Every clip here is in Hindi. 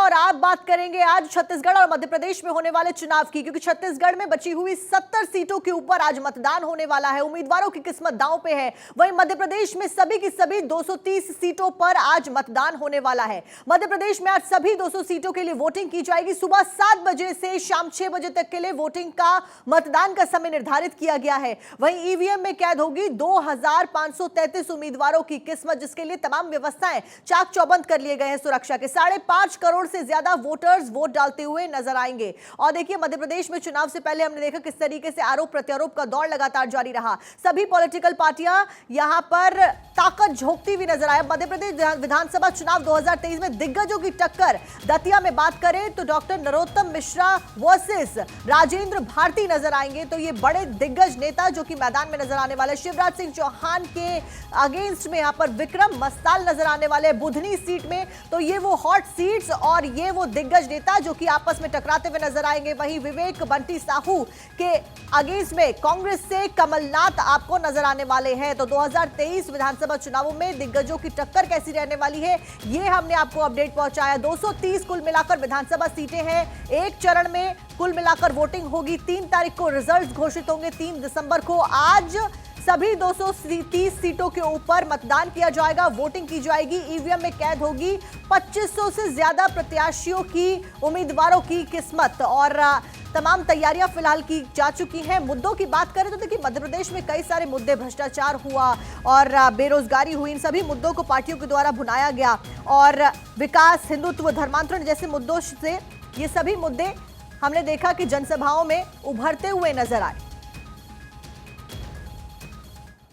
और आप बात करेंगे आज छत्तीसगढ़ और मध्य प्रदेश में होने वाले चुनाव की, क्योंकि छत्तीसगढ़ में बची हुई 70 सीटों के ऊपर आज मतदान होने वाला है। उम्मीदवारों की किस्मत दांव पे है। वहीं मध्य प्रदेश में सभी की सभी 230 सीटों पर आज मतदान होने वाला है। मध्य प्रदेश में आज सभी 200 सीटों के लिए वोटिंग की जाएगी। सुबह 7 बजे से शाम 6 बजे तक के लिए वोटिंग का मतदान का समय निर्धारित किया गया है। वहीं ईवीएम में कैद होगी 2533 उम्मीदवारों की किस्मत, जिसके लिए तमाम व्यवस्थाएं चाक चौबंद कर लिए गए हैं। सुरक्षा के 5.5 करोड़ से ज्यादा वोटर्स वोट डालते हुए नजर आएंगे। और देखिए, मध्य प्रदेश में चुनाव से पहले हमने देखा किस तरीके से आरोप प्रत्यारोप का दौर लगातार जारी रहा। सभी पॉलिटिकल पार्टियां यहां पर ताकत झोंकती हुई नजर आए। मध्य प्रदेश विधानसभा चुनाव 2023 में दिग्गजों की टक्कर, दतिया में बात करें तो डॉक्टर नरोत्तम मिश्रा वर्सेस राजेंद्र भारती नजर आएंगे। तो ये बड़े दिग्गज नेता जो कि मैदान में नजर आने वाले। शिवराज सिंह चौहान के अगेंस्ट में यहां पर विक्रम मस्ताल नजर आने वाले बुधनी सीट में। तो ये वो हॉट सीट्स और ये वो दिग्गज नेता जो कि आपस में टकराते हुए नजर आएंगे। वहीं विवेक बंटी साहू के अगेंस्ट में कांग्रेस से कमलनाथ आपको नजर आने वाले हैं। तो 2023 विधानसभा चुनावों में दिग्गजों की टक्कर कैसी रहने वाली है, ये हमने आपको अपडेट पहुंचाया। 230 कुल मिलाकर विधानसभा सीटें हैं। एक चरण में कुल मिलाकर वोटिंग होगी। 3 तारीख को रिजल्ट घोषित होंगे। 3 दिसंबर को आज सभी 230 सीटों के ऊपर मतदान किया जाएगा, वोटिंग की जाएगी। ईवीएम में कैद होगी 2500 से ज्यादा प्रत्याशियों की, उम्मीदवारों की किस्मत। और तमाम तैयारियां फिलहाल की जा चुकी हैं। मुद्दों की बात करें तो देखिए, मध्य प्रदेश में कई सारे मुद्दे, भ्रष्टाचार हुआ और बेरोजगारी हुई, इन सभी मुद्दों को पार्टियों के द्वारा भुनाया गया। और विकास, हिंदुत्व, धर्मांतरण जैसे मुद्दों से ये सभी मुद्दे हमने देखा कि जनसभाओं में उभरते हुए नजर आए।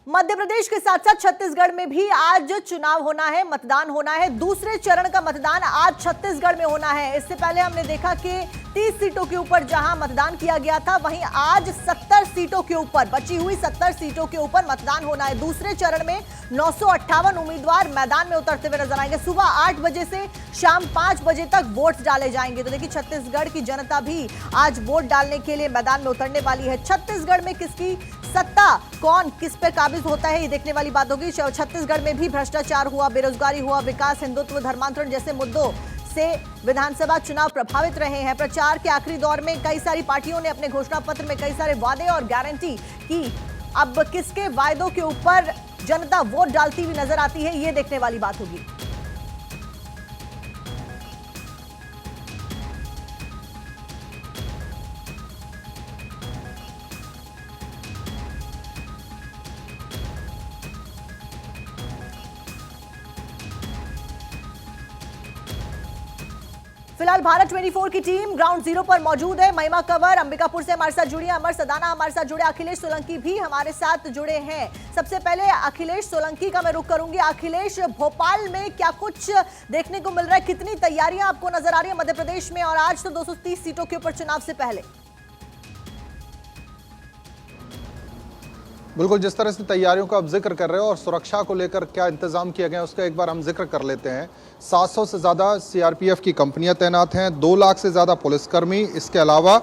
मध्य प्रदेश के साथ साथ छत्तीसगढ़ में भी आज चुनाव होना है, मतदान होना है। दूसरे चरण का मतदान आज छत्तीसगढ़ में होना है। इससे पहले हमने देखा कि 30 सीटों के ऊपर जहां मतदान किया गया था, वहीं आज 70 सीटों के ऊपर, बची हुई 70 सीटों के ऊपर मतदान होना है। दूसरे चरण में 958 उम्मीदवार मैदान में उतरते हुए नजर आएंगे। सुबह 8 बजे से शाम 5 बजे तक वोट डाले जाएंगे। तो देखिए, छत्तीसगढ़ की जनता भी आज वोट डालने के लिए मैदान में उतरने वाली है। छत्तीसगढ़ में किसकी सत्ता, कौन किस पे काबिज होता है, ये देखने वाली बात होगी। छत्तीसगढ़ में भी भ्रष्टाचार हुआ, बेरोजगारी हुआ, विकास, हिंदुत्व, धर्मांतरण जैसे मुद्दों से विधानसभा चुनाव प्रभावित रहे हैं। प्रचार के आखिरी दौर में कई सारी पार्टियों ने अपने घोषणा पत्र में कई सारे वादे और गारंटी की। अब किसके वायदों के ऊपर जनता वोट डालती हुई नजर आती है, ये देखने वाली बात होगी। फिलहाल भारत 24 की टीम ग्राउंड जीरो पर मौजूद है। महिमा कंवर अंबिकापुर से हमारे साथ जुड़ी है, अमर सदाना हमारे साथ जुड़े, अखिलेश सोलंकी भी हमारे साथ जुड़े हैं। सबसे पहले अखिलेश सोलंकी का मैं रुख करूंगी। अखिलेश, भोपाल में क्या कुछ देखने को मिल रहा है, कितनी तैयारियां आपको नजर आ रही है मध्य प्रदेश में, और आज तो 230 सीटों के ऊपर चुनाव से पहले? बिल्कुल, जिस तरह से तैयारियों का आप जिक्र कर रहे हो और सुरक्षा को लेकर क्या इंतजाम किया गया उसका एक बार हम जिक्र कर लेते हैं। 700 से ज़्यादा सीआरपीएफ की कंपनियां तैनात हैं, 2 लाख से ज़्यादा पुलिसकर्मी, इसके अलावा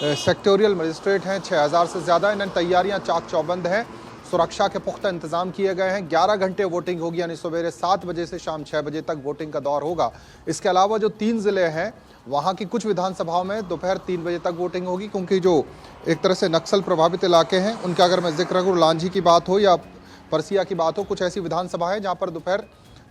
सेक्टोरियल मजिस्ट्रेट हैं 6000 से ज़्यादा। इन तैयारियां चाक चौबंद हैं, सुरक्षा के पुख्ता इंतजाम किए गए हैं। 11 घंटे वोटिंग होगी, यानी सवेरे 7 बजे से शाम 6 बजे तक वोटिंग का दौर होगा। इसके अलावा जो 3 ज़िले हैं वहाँ की कुछ विधानसभाओं में दोपहर 3 बजे तक वोटिंग होगी, क्योंकि जो एक तरह से नक्सल प्रभावित इलाके हैं उनका अगर मैं जिक्र करूँ, लांझी की बात हो या परसिया की बात हो, कुछ ऐसी विधानसभा है जहाँ पर दोपहर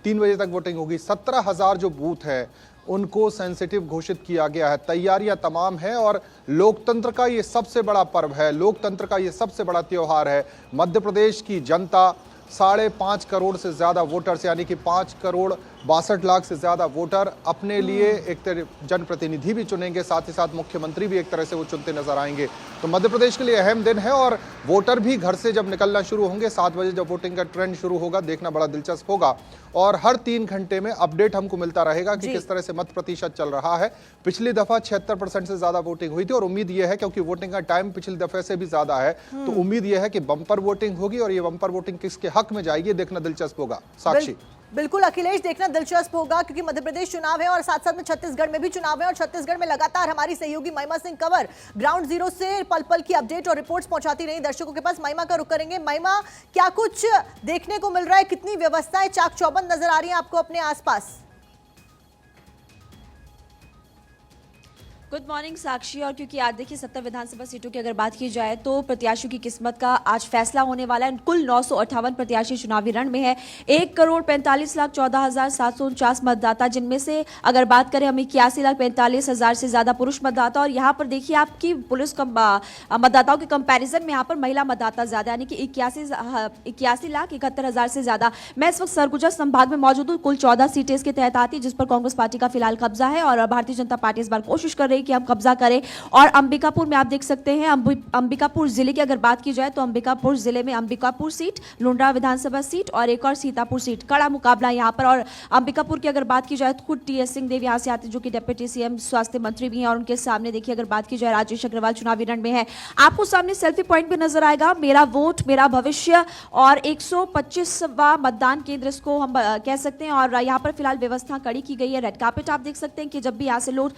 3 बजे तक वोटिंग होगी। 17,000 जो बूथ है उनको सेंसिटिव घोषित किया गया है। तैयारियां तमाम है और लोकतंत्र का ये सबसे बड़ा पर्व है, लोकतंत्र का ये सबसे बड़ा त्यौहार है। मध्य प्रदेश की जनता 5.5 करोड़ से ज़्यादा वोटर्स, यानी कि 5 करोड़ 62 लाख से ज़्यादा वोटर अपने लिए एक तरह जनप्रतिनिधि भी चुनेंगे, साथ ही साथ मुख्यमंत्री भी एक तरह से वो चुनते नजर आएंगे। तो मध्य प्रदेश के लिए अहम दिन है और वोटर भी घर से जब निकलना शुरू होंगे, 7 बजे जब वोटिंग का ट्रेंड शुरू होगा, देखना बड़ा दिलचस्प होगा। और हर 3 घंटे में अपडेट हमको मिलता रहेगा कि किस तरह से मत प्रतिशत चल रहा है। पिछली दफा 76% से ज्यादा वोटिंग हुई थी और उम्मीद यह है, क्योंकि वोटिंग का टाइम पिछली दफे से भी ज्यादा है, तो उम्मीद यह है कि बम्पर वोटिंग होगी और ये बम्पर वोटिंग किसके हक में जाएगी, देखना दिलचस्प होगा। साक्षी, बिल्कुल अखिलेश, देखना दिलचस्प होगा, क्योंकि मध्य प्रदेश चुनाव है और साथ साथ में छत्तीसगढ़ में भी चुनाव है। और छत्तीसगढ़ में लगातार हमारी सहयोगी महिमा सिंह कंवर ग्राउंड जीरो से पल पल की अपडेट और रिपोर्ट्स पहुंचाती रही दर्शकों के पास। महिमा का रुख करेंगे। महिमा, क्या कुछ देखने को मिल रहा है, कितनी व्यवस्थाएं चाक चौबंद नजर आ रही है आपको अपने आसपास? गुड मॉर्निंग साक्षी। और क्योंकि आज देखिए 70 विधानसभा सीटों की अगर बात की जाए तो प्रत्याशियों की किस्मत का आज फैसला होने वाला है। कुल 958 प्रत्याशी चुनावी रण में है। 1,45,14,749 मतदाता, जिनमें से अगर बात करें हम 81,45,000 से ज्यादा पुरुष मतदाता। और यहाँ पर देखिए आपकी पुरुष मतदाताओं के कंपैरिजन में यहाँ पर महिला मतदाता ज्यादा, यानी कि 81,71,70,000 से ज्यादा। मैं इस वक्त सरगुजा संभाग में मौजूद हूँ। कुल 14 सीटें इसके तहत आती, जिस पर कांग्रेस पार्टी का फिलहाल कब्जा है और भारतीय जनता पार्टी इस बार कोशिश कर रही है कि हम कब्जा करें। और अंबिकापुर में आप देख सकते हैं, अंबिकापुर जिले की अगर बात की जाए तो अंबिकापुर जिले में अंबिकापुर सीट, लुंड्रा विधानसभा सीट और एक और सीतापुर सीट, कड़ा मुकाबला यहां पर। और अंबिकापुर की अगर बात की जाए तो खुद टीएस सिंहदेव यहां से आते, जो कि डिप्टी सीएम स्वास्थ्य मंत्री भी हैं। और उनके सामने देखिए अगर बात की जाए राजेश अग्रवाल चुनावी रण में है। आपको सामने सेल्फी पॉइंट भी नजर आएगा, मेरा वोट मेरा भविष्य, और 125वां मतदान केंद्र इसको हम कह सकते हैं। और यहाँ पर फिलहाल व्यवस्था कड़ी की गई है। रेड कार्पेट आप देख सकते हैं कि जब भी यहाँ से लोग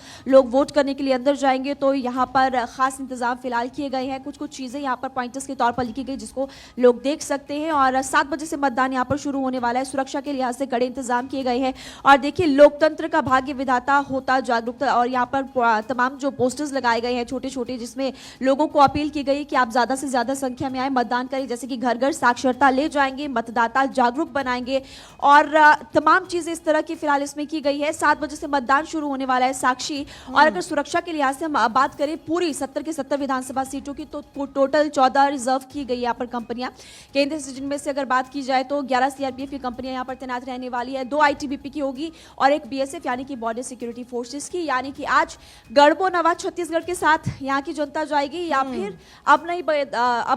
वोट करने के लिए अंदर जाएंगे तो यहाँ पर खास इंतजाम फिलहाल किए गए हैं। कुछ चीजें यहाँ पर पॉइंटर्स के तौर पर लिखी गई, जिसको लोग देख सकते हैं। और 7 बजे से मतदान यहाँ पर शुरू होने वाला है। सुरक्षा के लिहाज से कड़े इंतजाम किए गए हैं। और देखिए लोकतंत्र का भाग्य विधाता होता जागरूकता, और यहाँ पर तमाम जो पोस्टर्स लगाए गए हैं छोटे छोटे, जिसमें लोगों को अपील की गई कि आप ज्यादा से ज्यादा संख्या में आए, मतदान करें। जैसे कि घर घर साक्षरता ले जाएंगे, मतदाता जागरूक बनाएंगे, और तमाम चीजें इस तरह की फिलहाल इसमें की गई है। 7 बजे से मतदान शुरू होने वाला है साक्षी। और अगर सुरक्षा के लिहाज से हम बात करें पूरी 70 के 70 विधानसभा सीटों की, तो टोटल 14 रिजर्व की गई यहाँ पर कंपनियां केंद्र से, जिनमें से अगर बात की जाए तो 11 सीआरपीएफ की कंपनियां यहाँ पर तैनात रहने वाली है, 2 आईटीबीपी की होगी और एक बीएसएफ यानी कि बॉर्डर सिक्योरिटी फोर्सेस की। यानी कि आज गढ़बो नवा छत्तीसगढ़ के साथ यहाँ की जनता जाएगी, या फिर अब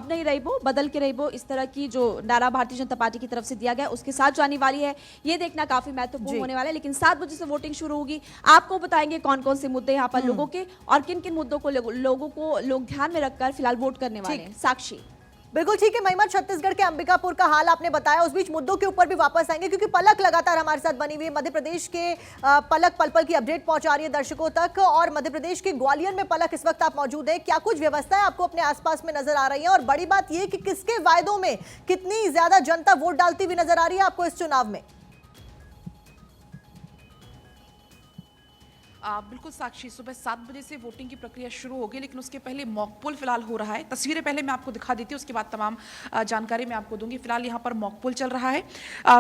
नहीं रहीबो बदल के रहीबो, इस तरह की जो नारा भारतीय जनता पार्टी की तरफ से दिया गया उसके साथ जाने वाली है। ये देखना काफी महत्वपूर्ण होने वाला है। लेकिन 7 बजे से वोटिंग शुरू होगी। आपको बताएंगे कौन कौन से मुद्दे यहाँ पर लोगों के और किन किन मुद्दों को लोग ध्यान में रखकर फिलहाल वोट करने वाले हैं। साक्षी बिल्कुल ठीक है महिमा, छत्तीसगढ़ के अंबिकापुर का हाल आपने बताया। उस बीच मुद्दों के ऊपर भी वापस आएंगे, क्योंकि पलक लगातार हमारे साथ बनी हुई है। मध्य प्रदेश के पलक पल पल की अपडेट पहुंचा रही है दर्शकों तक। और मध्य प्रदेश के ग्वालियर में पलक इस वक्त आप मौजूद है, क्या कुछ व्यवस्थाएं आपको अपने आसपास में नजर आ रही है? और बड़ी बात यह कि किसके वायदों में कितनी ज्यादा जनता वोट डालती हुई नजर आ रही है आपको इस चुनाव में? बिल्कुल साक्षी, सुबह 7 बजे से वोटिंग की प्रक्रिया शुरू होगी, लेकिन उसके पहले मॉक पोल फिलहाल हो रहा है। तस्वीरें पहले मैं आपको दिखा देती हूँ, उसके बाद तमाम जानकारी मैं आपको दूंगी। फिलहाल यहाँ पर मॉक पोल चल रहा है।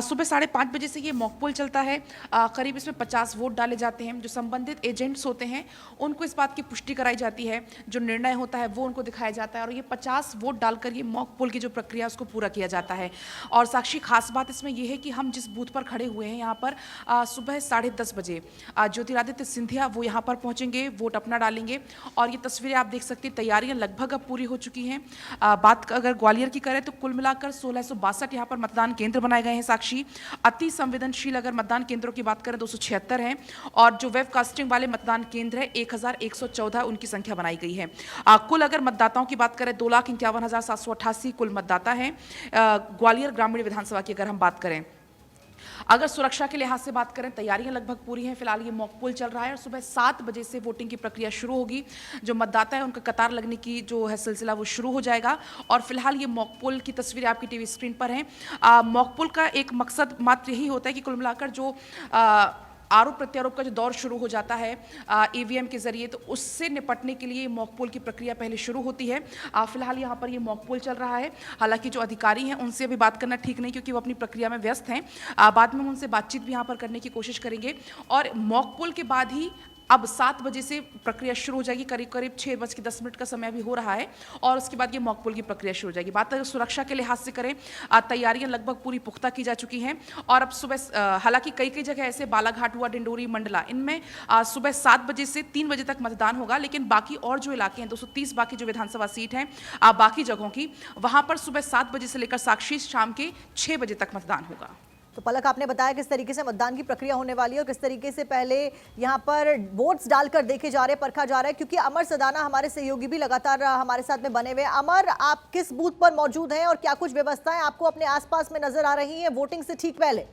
सुबह 5:30 बजे से ये मॉक पोल चलता है। करीब इसमें 50 वोट डाले जाते हैं। जो संबंधित एजेंट्स होते हैं उनको इस बात की पुष्टि कराई जाती है, जो निर्णय होता है वो उनको दिखाया जाता है, और ये 50 वोट डालकर ये मॉक पोल की जो प्रक्रिया उसको पूरा किया जाता है। और साक्षी, खास बात इसमें यह है कि हम जिस बूथ पर खड़े हुए हैं यहाँ पर सुबह 10:30 बजे ज्योतिरादित्य सिंधिया वो यहाँ पर पहुंचेंगे, वोट अपना डालेंगे। और ये तस्वीरें आप देख सकते हैं, तैयारियां लगभग अब पूरी हो चुकी हैं। बात अगर ग्वालियर की करें तो कुल मिलाकर 1662 यहाँ पर मतदान केंद्र बनाए गए हैं साक्षी। अति संवेदनशील अगर मतदान केंद्रों की बात करें 276 हैं, और जो वेबकास्टिंग वाले मतदान केंद्र है 1114 उनकी संख्या बनाई गई है। कुल अगर मतदाताओं की बात करें 2,51,788 कुल मतदाता हैं ग्वालियर ग्रामीण विधानसभा की अगर हम बात करें। अगर सुरक्षा के लिहाज से बात करें, तैयारियां लगभग पूरी हैं। फिलहाल ये मॉक पोल चल रहा है और सुबह 7 बजे से वोटिंग की प्रक्रिया शुरू होगी। जो मतदाता है उनका कतार लगने की जो है सिलसिला वो शुरू हो जाएगा। और फिलहाल ये मॉक पोल की तस्वीरें आपकी टीवी स्क्रीन पर हैं। मॉक पोल का एक मकसद मात्र यही होता है कि कुल मिलाकर जो आरोप प्रत्यारोप का जो दौर शुरू हो जाता है ईवीएम के जरिए, तो उससे निपटने के लिए मॉक पोल की प्रक्रिया पहले शुरू होती है। फिलहाल यहाँ पर ये मॉक पोल चल रहा है। हालांकि जो अधिकारी हैं उनसे अभी बात करना ठीक नहीं, क्योंकि वो अपनी प्रक्रिया में व्यस्त हैं। बाद में हम उनसे बातचीत भी यहाँ पर करने की कोशिश करेंगे। और मॉक पोल के बाद ही अब 7 बजे से प्रक्रिया शुरू हो जाएगी। करीब 6:10 का समय भी हो रहा है, और उसके बाद ये मॉक पोल की प्रक्रिया शुरू हो जाएगी। बात अगर सुरक्षा के लिहाज से करें, तैयारियां लगभग पूरी पुख्ता की जा चुकी हैं। और अब सुबह हालांकि कई जगह ऐसे बालाघाट हुआ, डिंडोरी, मंडला, इनमें सुबह 7 बजे से 3 बजे तक मतदान होगा। लेकिन बाकी और जो इलाके हैं 230 बाकी जो विधानसभा सीट हैं बाकी जगहों की, वहां पर सुबह 7 बजे से लेकर साक्षी शाम के 6 बजे तक मतदान होगा। तो पलक, आपने बताया किस तरीके से मतदान की प्रक्रिया होने वाली है और किस तरीके से पहले यहाँ पर वोट्स डालकर देखे जा रहे हैं, परखा जा रहा है, क्योंकि अमर सदाना हमारे सहयोगी भी लगातार हमारे साथ में बने हुए हैं। अमर, आप किस बूथ पर मौजूद हैं और क्या कुछ व्यवस्थाएं आपको अपने आसपास में नजर आ रही हैं वोटिंग से ठीक पहले?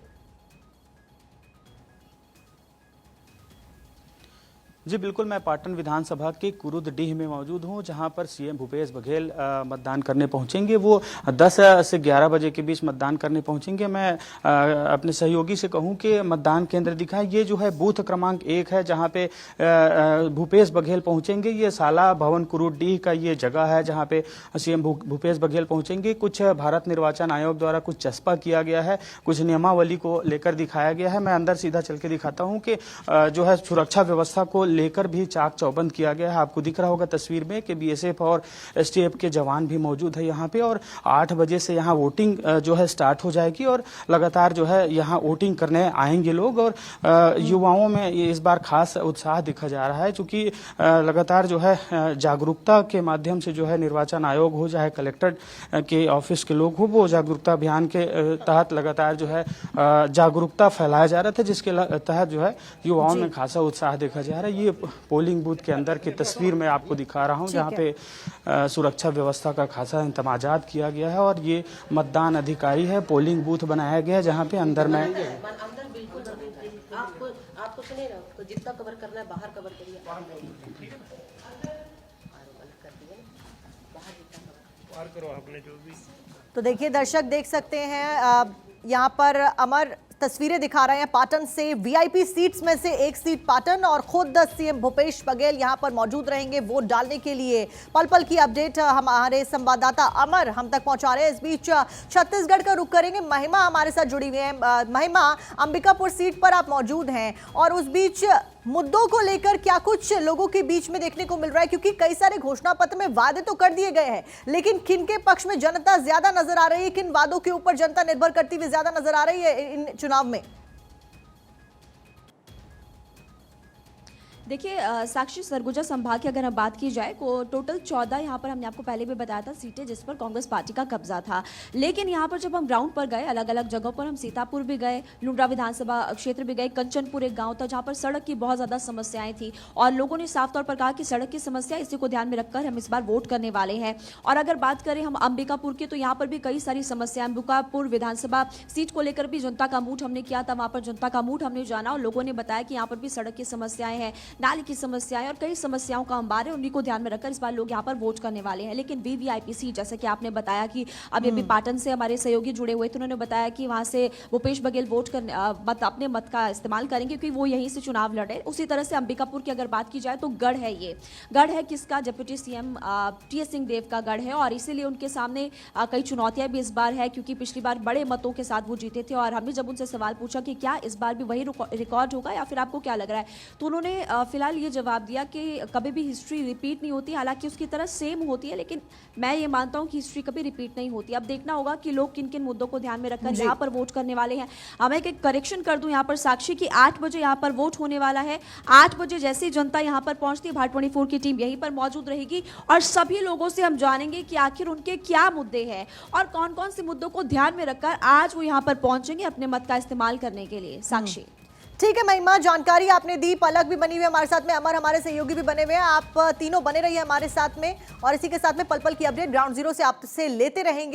जी बिल्कुल, मैं पाटन विधानसभा के कुरुदडीह में मौजूद हूं, जहां पर सीएम भूपेश बघेल मतदान करने पहुंचेंगे। वो 10 से 11 बजे के बीच मतदान करने पहुंचेंगे। मैं अपने सहयोगी से कहूं कि मतदान केंद्र दिखाएं। ये जो है बूथ क्रमांक 1 है, जहां पे भूपेश बघेल पहुंचेंगे। ये साला भवन कुरुदडीह का ये जगह है जहां पे सीएम भूपेश बघेल पहुंचेंगे। कुछ भारत निर्वाचन आयोग द्वारा कुछ चस्पा किया गया है, कुछ नियमावली को लेकर दिखाया गया है। मैं अंदर सीधा चल के दिखाता हूं कि जो है सुरक्षा व्यवस्था को लेकर भी चाक चौबंद किया गया है। आपको दिख रहा होगा तस्वीर में कि बीएसएफ और एसटीएफ के जवान भी मौजूद है यहाँ पे। और 8 बजे से यहाँ वोटिंग जो है स्टार्ट हो जाएगी और लगातार जो है यहाँ वोटिंग करने आएंगे लोग। और युवाओं में इस बार खास उत्साह दिखा जा रहा है, क्योंकि लगातार जो है जागरूकता के माध्यम से जो है निर्वाचन आयोग हो चाहे कलेक्टर के ऑफिस के लोग हो, वो जागरूकता अभियान के तहत लगातार जो है जागरूकता फैलाया जा रहा था, जिसके तहत जो है युवाओं में खासा उत्साह देखा जा रहा है। ये पोलिंग बूथ के अंदर की तस्वीर मैं आपको दिखा रहा हूं, जहां पे सुरक्षा व्यवस्था का खासा इंतजामात किया गया है। और ये मतदान अधिकारी है, पोलिंग बूथ बनाया गया है, जहां पे अंदर में अंदर बिल्कुल आपको सुने ना, तो जितना कवर करना है बाहर कवर करिए। बाहर करो आपने जो भी। तो देखिए दर्शक देख सकते हैं यहाँ पर अमर तस्वीरें दिखा रहे हैं पाटन से। वीआईपी सीट्स में से एक सीट पाटन और खुद सीएम भूपेश बघेल यहाँ पर मौजूद रहेंगे वोट डालने के लिए। पल पल की अपडेट हमारे संवाददाता अमर हम तक पहुंचा रहे हैं। इस बीच छत्तीसगढ़ का रुख करेंगे, महिमा हमारे साथ जुड़ी हुई है। महिमा, अंबिकापुर सीट पर आप मौजूद हैं और उस बीच मुद्दों को लेकर क्या कुछ लोगों के बीच में देखने को मिल रहा है, क्योंकि कई सारे घोषणा पत्र में वादे तो कर दिए गए हैं, लेकिन किन के पक्ष में जनता ज्यादा नजर आ रही है, किन वादों के ऊपर जनता निर्भर करती हुई ज्यादा नजर आ रही है इन चुनाव में? देखिए साक्षी, सरगुजा संभाग की अगर हम बात की जाए तो टोटल 14 यहाँ पर हमने आपको पहले भी बताया था सीटें जिस पर कांग्रेस पार्टी का कब्जा था। लेकिन यहाँ पर जब हम ग्राउंड पर गए, अलग अलग जगहों पर, हम सीतापुर भी गए, लुंड्रा विधानसभा क्षेत्र भी गए, कंचनपुर एक गांव था जहाँ पर सड़क की बहुत ज़्यादा समस्याएं थी और लोगों ने साफ तौर पर कहा कि सड़क की समस्या, इसी को ध्यान में रखकर हम इस बार वोट करने वाले हैं। और अगर बात करें हम अंबिकापुर की, तो यहाँ पर भी कई सारी समस्याएं, अंबिकापुर विधानसभा सीट को लेकर भी जनता का मूड हमने किया था, वहाँ पर जनता का मूड हमने जाना और लोगों ने बताया कि यहाँ पर भी सड़क की समस्याएं हैं, नाली की समस्याएं और कई समस्याओं का अंबार है। उन्हीं को ध्यान में रखकर इस बार लोग यहाँ पर वोट करने वाले हैं। लेकिन वीवीआईपी सीट, जैसे कि आपने बताया कि अभी अभी पाटन से हमारे सहयोगी जुड़े हुए थे, उन्होंने बताया कि वहां से भूपेश बघेल वोट करने अपने मत का इस्तेमाल करेंगे क्योंकि वो यहीं से चुनाव लड़े। उसी तरह से अंबिकापुर की अगर बात की जाए तो गढ़ है, ये गढ़ है किसका? डिप्टी सीएम टीएस सिंहदेव का गढ़ है और इसीलिए उनके सामने कई चुनौतियां भी इस बार है, क्योंकि पिछली बार बड़े मतों के साथ वो जीते थे। और हमने जब उनसे सवाल पूछा कि क्या इस बार भी वही रिकॉर्ड होगा या फिर आपको क्या लग रहा है, तो उन्होंने फिलहाल ये जवाब दिया कि कभी भी हिस्ट्री रिपीट नहीं होती, हालांकि उसकी तरह सेम होती है, लेकिन मैं ये मानता हूं कि हिस्ट्री कभी रिपीट नहीं होती। अब देखना होगा कि लोग किन किन मुद्दों को ध्यान में रखकर यहाँ पर वोट करने वाले हैं। मैं एक करेक्शन कर दूं यहाँ पर साक्षी की, 8 बजे यहाँ पर वोट होने वाला है। 8 बजे जैसी जनता यहाँ पर पहुंचती है, भारत 24 की टीम यहीं पर मौजूद रहेगी और सभी लोगों से हम जानेंगे कि आखिर उनके क्या मुद्दे हैं और कौन कौन से मुद्दों को ध्यान में रखकर आज वो यहाँ पर पहुंचेंगे अपने मत का इस्तेमाल करने के लिए। साक्षी, ठीक है महिमा, जानकारी आपने दी। पलक भी बनी हुई है हमारे साथ में, अमर हमारे सहयोगी भी बने हुए हैं। आप तीनों बने रहिए हमारे साथ में और इसी के साथ में पल पल की अपडेट ग्राउंड जीरो से आपसे लेते रहेंगे।